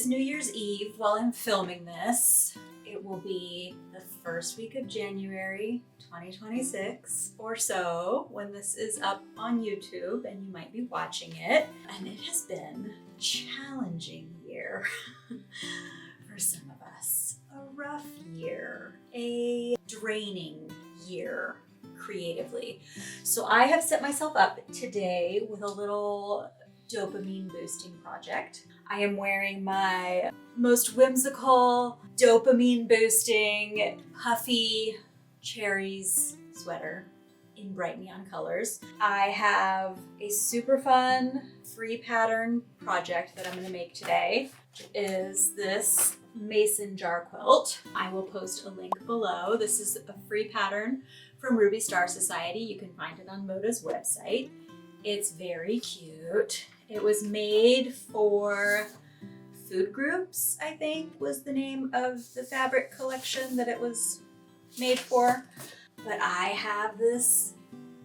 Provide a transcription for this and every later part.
is New Year's Eve while I'm filming this. It will be the first week of January 2026 or so when this is up on YouTube and you might be watching it. And it has been a challenging year for some of us. A rough year, a draining year creatively. So I have set myself up today with a little dopamine boosting project. I am wearing my most whimsical, dopamine boosting, puffy cherries sweater in bright neon colors. I have a super fun free pattern project that I'm going to make today, which is this mason jar quilt. I will post a link below. This is a free pattern from Ruby Star Society. You can find it on Moda's website. It's very cute. It was made for food groups, I think was the name of the fabric collection that it was made for. But I have this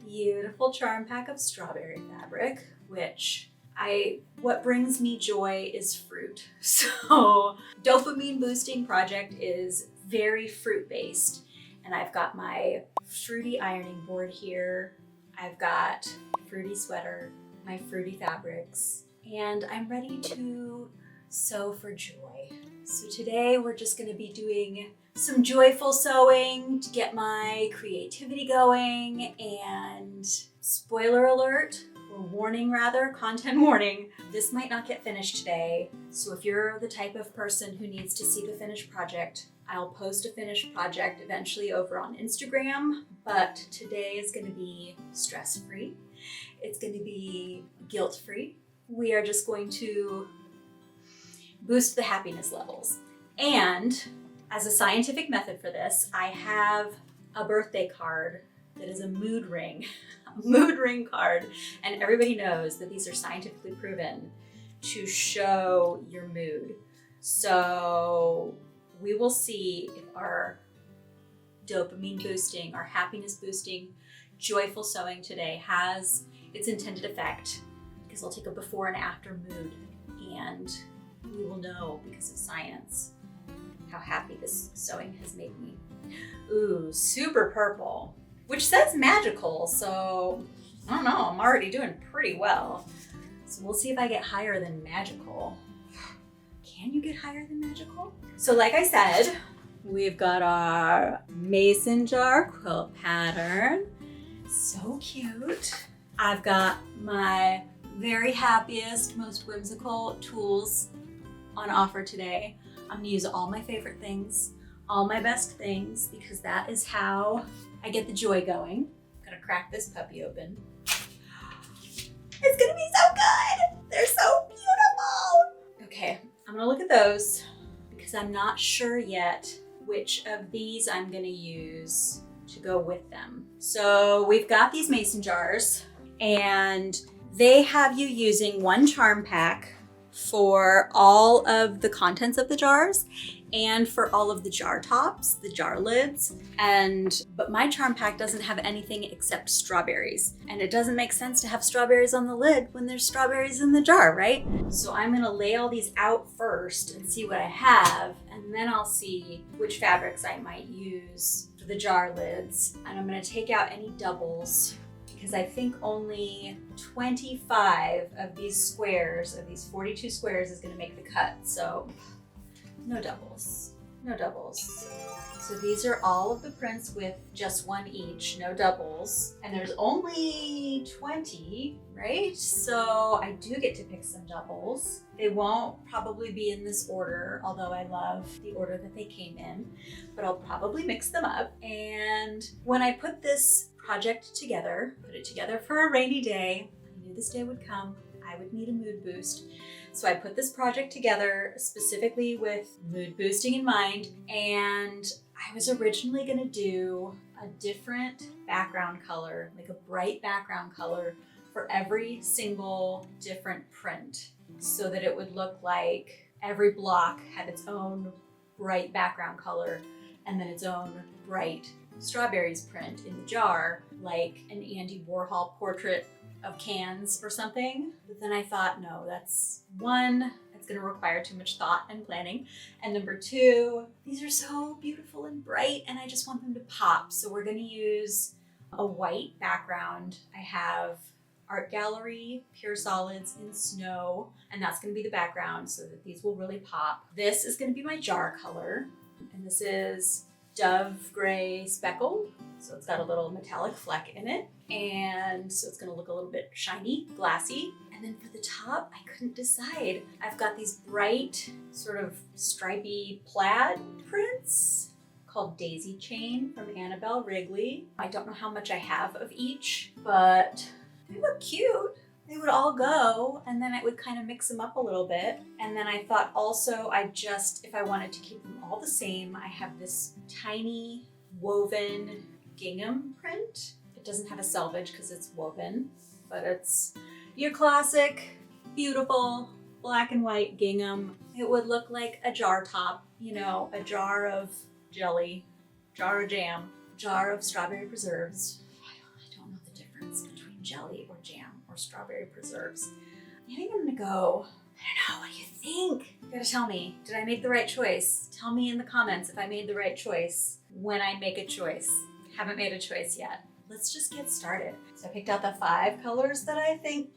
beautiful charm pack of strawberry fabric, which what brings me joy is fruit. So dopamine boosting project is very fruit based. And I've got my fruity ironing board here. I've got fruity sweater, my fruity fabrics, and I'm ready to sew for joy. So today we're just going to be doing some joyful sewing to get my creativity going. And spoiler alert, or warning rather, content warning, this might not get finished today. So if you're the type of person who needs to see the finished project, I'll post a finished project eventually over on Instagram, but today is going to be stress-free. It's going to be guilt-free. We are just going to boost the happiness levels. And as a scientific method for this, I have a birthday card that is a mood ring, a mood ring card. And everybody knows that these are scientifically proven to show your mood. So we will see if our dopamine boosting, our happiness boosting, joyful sewing today has its intended effect, because I'll take a before and after mood and we will know because of science how happy this sewing has made me. Ooh, super purple, which says magical, so I don't know, I'm already doing pretty well. So we'll see if I get higher than magical. Can you get higher than magical? So like I said, we've got our mason jar quilt pattern. So cute. I've got my very happiest, most whimsical tools on offer today. I'm gonna use all my favorite things, all my best things, because that is how I get the joy going. I'm gonna crack this puppy open. It's gonna be so good. They're so beautiful. Okay, I'm gonna look at those because I'm not sure yet which of these I'm gonna use to go with them. So we've got these mason jars and they have you using one charm pack for all of the contents of the jars and for all of the jar tops, the jar lids. But my charm pack doesn't have anything except strawberries. And it doesn't make sense to have strawberries on the lid when there's strawberries in the jar, right? So I'm gonna lay all these out first and see what I have, and then I'll see which fabrics I might use for the jar lids. And I'm gonna take out any doubles because I think only 25 of these squares, of these 42 squares, is gonna make the cut. So no doubles, no doubles. So these are all of the prints with just one each, no doubles. And there's only 20, right? So I do get to pick some doubles. They won't probably be in this order, although I love the order that they came in, but I'll probably mix them up. And when I put this project together, put it together for a rainy day, I knew this day would come, I would need a mood boost. So I put this project together specifically with mood boosting in mind, and I was originally gonna do a different background color, like a bright background color for every single different print, so that it would look like every block had its own bright background color and then its own bright strawberries print in the jar, like an Andy Warhol portrait of cans or something. But then I thought, no, that's gonna require too much thought and planning. And number two, these are so beautiful and bright and I just want them to pop. So we're gonna use a white background. I have Art Gallery Pure Solids in Snow, and that's gonna be the background so that these will really pop. This is gonna be my jar color, and this is Dove Gray Speckle. So it's got a little metallic fleck in it, and so it's gonna look a little bit shiny, glassy. And then for the top, I couldn't decide. I've got these bright, sort of stripy plaid prints called Daisy Chain from Annabelle Wrigley. I don't know how much I have of each, but they look cute. They would all go, and then I would kind of mix them up a little bit. And then I thought also if I wanted to keep them all the same, I have this tiny woven gingham print. It doesn't have a selvage because it's woven, but it's your classic, beautiful black and white gingham. It would look like a jar top, you know, a jar of jelly, jar of jam, jar of strawberry preserves. I don't know the difference between jelly or jam or strawberry preserves. I think I'm gonna go, I don't know, what do you think? You gotta tell me, did I make the right choice? Tell me in the comments if I made the right choice when I make a choice. Haven't made a choice yet. Let's just get started. So I picked out the 5 colors that I think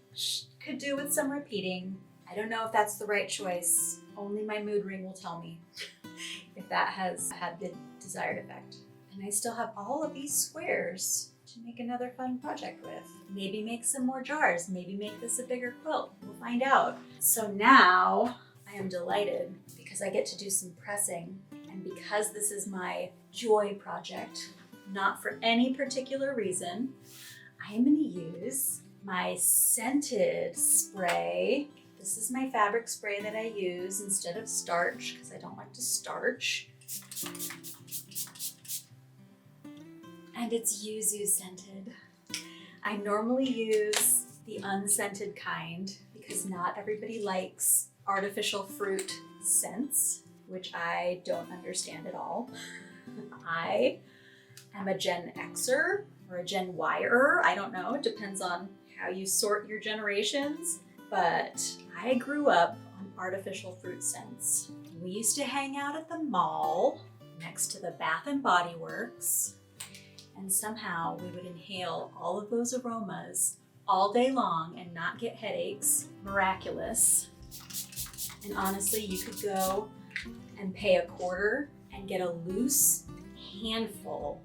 could do with some repeating. I don't know if that's the right choice. Only my mood ring will tell me if that has had the desired effect. And I still have all of these squares to make another fun project with. Maybe make some more jars. Maybe make this a bigger quilt. We'll find out. So now I am delighted because I get to do some pressing. And because this is my joy project, not for any particular reason, I am going to use my scented spray. This is my fabric spray that I use instead of starch because I don't like to starch. And it's yuzu scented. I normally use the unscented kind because not everybody likes artificial fruit scents, which I don't understand at all. I am a Gen Xer or a Gen Yer. I don't know. It depends on how you sort your generations. But I grew up on artificial fruit scents. We used to hang out at the mall next to the Bath and Body Works. And somehow we would inhale all of those aromas all day long and not get headaches. Miraculous. And honestly, you could go and pay $0.25 and get a loose handful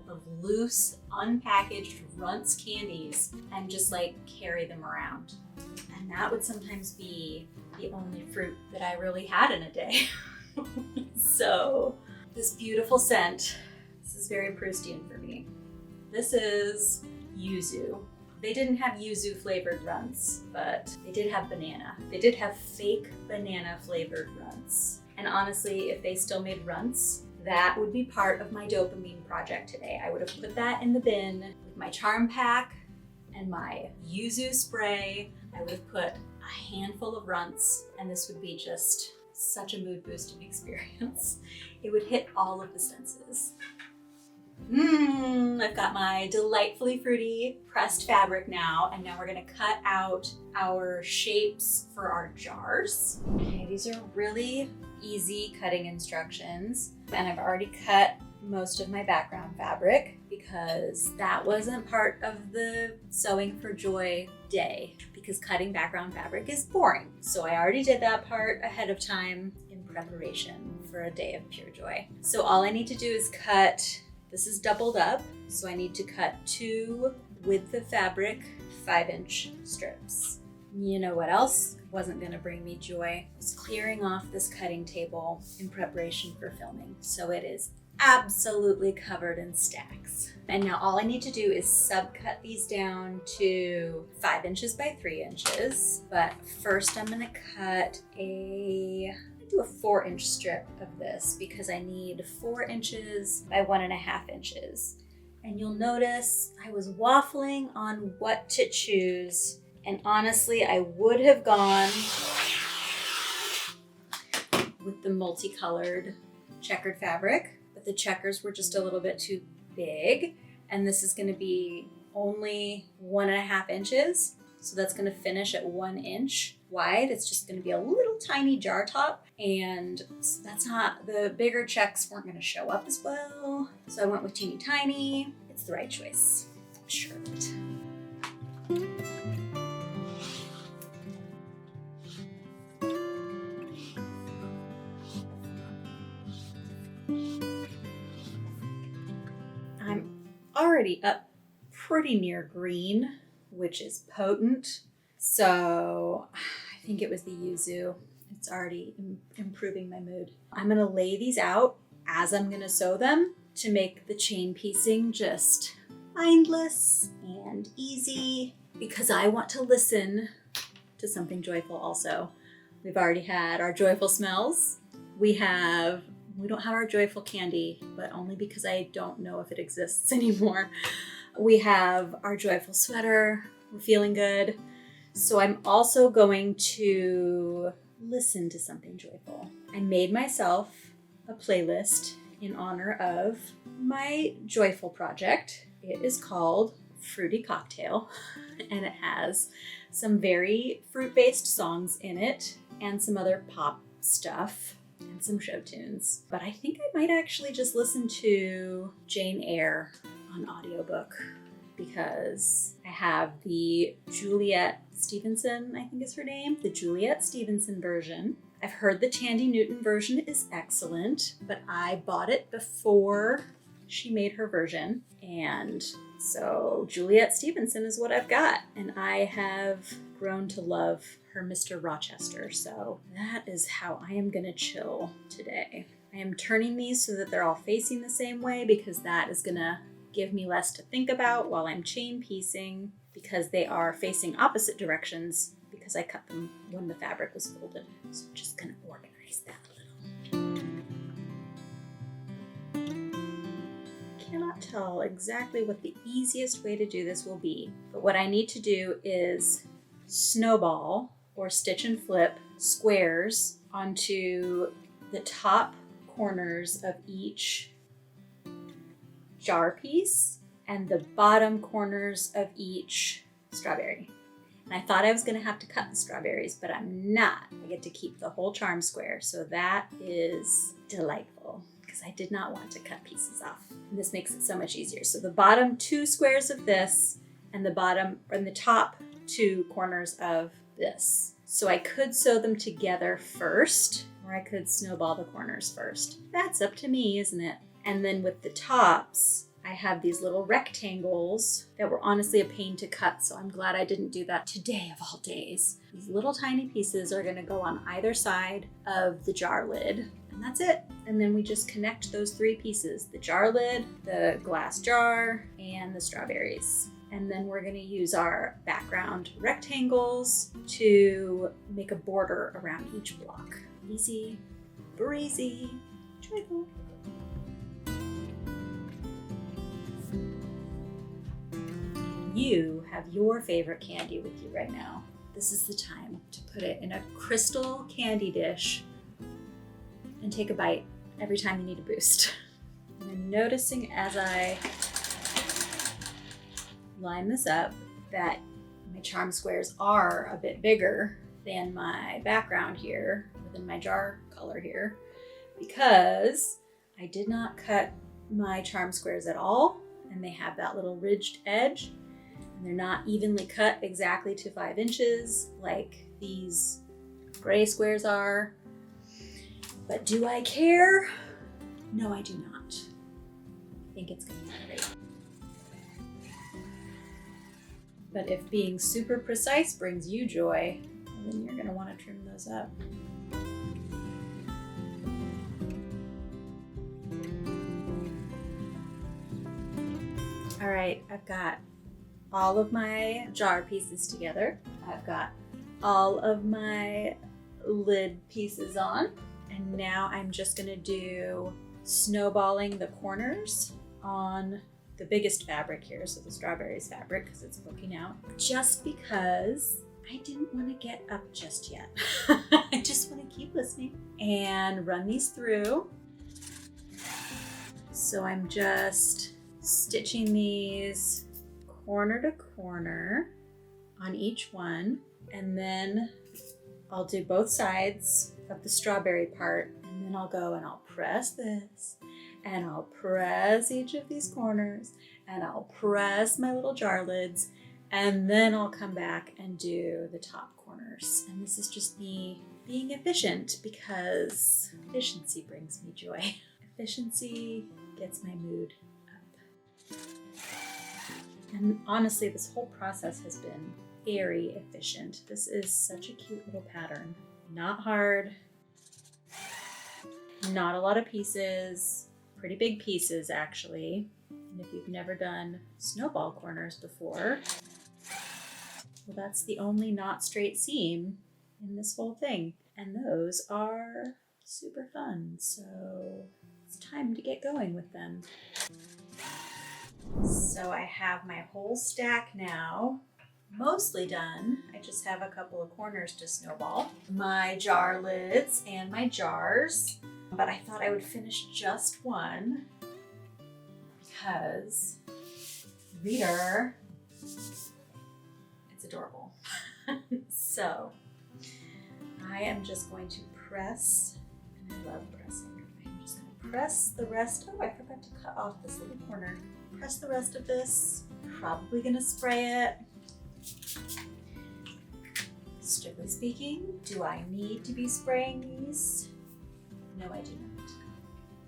of loose, unpackaged Runts candies and just like carry them around. And that would sometimes be the only fruit that I really had in a day. So this beautiful scent, this is very Proustian for me. This is yuzu. They didn't have yuzu flavored Runts, but they did have banana. They did have fake banana flavored Runts. And honestly, if they still made Runts, that would be part of my dopamine project today. I would have put that in the bin with my charm pack and my yuzu spray. I would have put a handful of Runts, and this would be just such a mood boosting experience. It would hit all of the senses. I've got my delightfully fruity pressed fabric now, and now we're gonna cut out our shapes for our jars. Okay, these are really easy cutting instructions, and I've already cut most of my background fabric because that wasn't part of the Sewing for Joy day, because cutting background fabric is boring. So I already did that part ahead of time in preparation for a day of pure joy. So all I need to do is cut. This is doubled up, so I need to cut 2 width of fabric 5-inch strips. You know what else wasn't gonna bring me joy? I was clearing off this cutting table in preparation for filming. So it is absolutely covered in stacks. And now all I need to do is subcut these down to 5 inches by 3 inches. But first I'm gonna cut do a 4-inch strip of this because I need 4 inches by 1.5 inches. And you'll notice I was waffling on what to choose. And honestly, I would have gone with the multicolored checkered fabric, but the checkers were just a little bit too big. And this is gonna be only 1.5 inches. So that's gonna finish at 1 inch wide. It's just going to be a little tiny jar top, and that's not, the bigger checks weren't going to show up as well. So I went with teeny tiny. It's the right choice. I'm sure of it. I'm already up pretty near green, which is potent. So I think it was the yuzu. It's already improving my mood. I'm gonna lay these out as I'm gonna sew them to make the chain piecing just mindless and easy, because I want to listen to something joyful also. We've already had our joyful smells. We don't have our joyful candy, but only because I don't know if it exists anymore. We have our joyful sweater. We're feeling good. So I'm also going to listen to something joyful. I made myself a playlist in honor of my joyful project. It is called Fruity Cocktail, and it has some very fruit-based songs in it and some other pop stuff and some show tunes. But I think I might actually just listen to Jane Eyre on audiobook, because I have the Juliet Stevenson, I think is her name, the Juliet Stevenson version. I've heard the Tandy Newton version is excellent, but I bought it before she made her version. And so Juliet Stevenson is what I've got. And I have grown to love her Mr. Rochester. So that is how I am gonna chill today. I am turning these so that they're all facing the same way, because that is gonna give me less to think about while I'm chain piecing, because they are facing opposite directions because I cut them when the fabric was folded. So I'm just gonna organize that a little. Cannot tell exactly what the easiest way to do this will be, but what I need to do is snowball or stitch and flip squares onto the top corners of each jar piece and the bottom corners of each strawberry. And I thought I was going to have to cut the strawberries, but I'm not. I get to keep the whole charm square. So that is delightful, because I did not want to cut pieces off. And this makes it so much easier. So the bottom 2 squares of this and the top 2 corners of this. So I could sew them together first, or I could snowball the corners first. That's up to me, isn't it? And then with the tops, I have these little rectangles that were honestly a pain to cut, so I'm glad I didn't do that today of all days. These little tiny pieces are gonna go on either side of the jar lid, and that's it. And then we just connect those 3 pieces, the jar lid, the glass jar, and the strawberries. And then we're gonna use our background rectangles to make a border around each block. Easy, breezy, joyful. You have your favorite candy with you right now. This is the time to put it in a crystal candy dish and take a bite every time you need a boost. And I'm noticing as I line this up that my charm squares are a bit bigger than my background here, than my jar color here, because I did not cut my charm squares at all, and they have that little ridged edge. They're not evenly cut exactly to 5 inches like these gray squares are. But do I care? No, I do not. I think it's gonna be great. But if being super precise brings you joy, then you're gonna wanna trim those up. All right, I've got all of my jar pieces together. I've got all of my lid pieces on. And now I'm just gonna do snowballing the corners on the biggest fabric here, so the strawberries fabric, because it's booking out. Just because I didn't want to get up just yet. I just want to keep listening and run these through. So I'm just stitching these corner to corner on each one, and then I'll do both sides of the strawberry part, and then I'll go and I'll press this, and I'll press each of these corners, and I'll press my little jar lids, and then I'll come back and do the top corners. And this is just me being efficient because efficiency brings me joy. Efficiency gets my mood up. And honestly, this whole process has been very efficient. This is such a cute little pattern. Not hard, not a lot of pieces, pretty big pieces actually. And if you've never done snowball corners before, well, that's the only not straight seam in this whole thing. And those are super fun. So it's time to get going with them. So I have my whole stack now mostly done. I just have a couple of corners to snowball. My jar lids and my jars, but I thought I would finish just one because reader, it's adorable. So I am just going to press, and I love pressing. I'm just going to press the rest. Oh, I forgot to cut off this little corner. Press the rest of this. Probably going to spray it. Strictly speaking, do I need to be spraying these? No, I do not.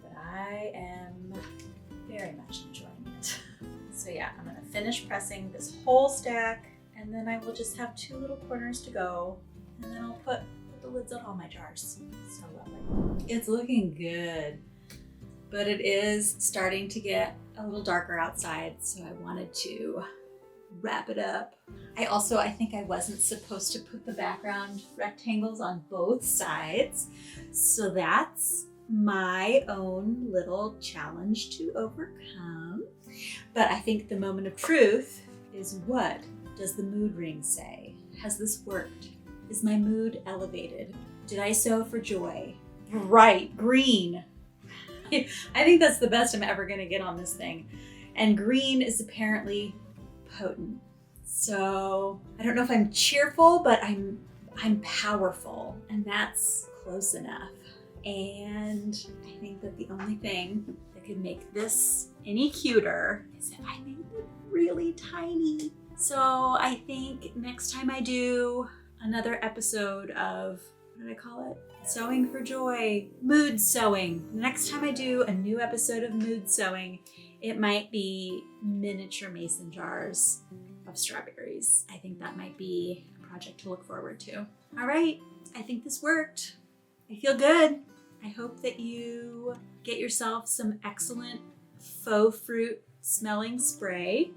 But I am very much enjoying it. So yeah, I'm going to finish pressing this whole stack, and then I will just have 2 little corners to go, and then I'll put the lids on all my jars. So lovely. It's looking good, but it is starting to get a little darker outside, so I wanted to wrap it up. I think I wasn't supposed to put the background rectangles on both sides, so that's my own little challenge to overcome. But I think the moment of truth is, what does the mood ring say? Has this worked? Is my mood elevated? Did I sew for joy? Bright green. I think that's the best I'm ever gonna get on this thing. And green is apparently potent. So I don't know if I'm cheerful, but I'm powerful, and that's close enough. And I think that the only thing that could make this any cuter is if I made them really tiny. So I think next time I do another episode of, what did I call it? Sewing for Joy, mood sewing. Next time I do a new episode of mood sewing, it might be miniature mason jars of strawberries. I think that might be a project to look forward to. All right, I think this worked. I feel good. I hope that you get yourself some excellent faux fruit smelling spray.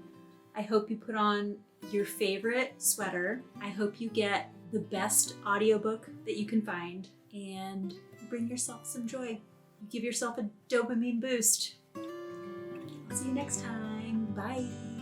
I hope you put on your favorite sweater. I hope you get the best audiobook that you can find, and bring yourself some joy. Give yourself a dopamine boost. I'll see you next time. Bye.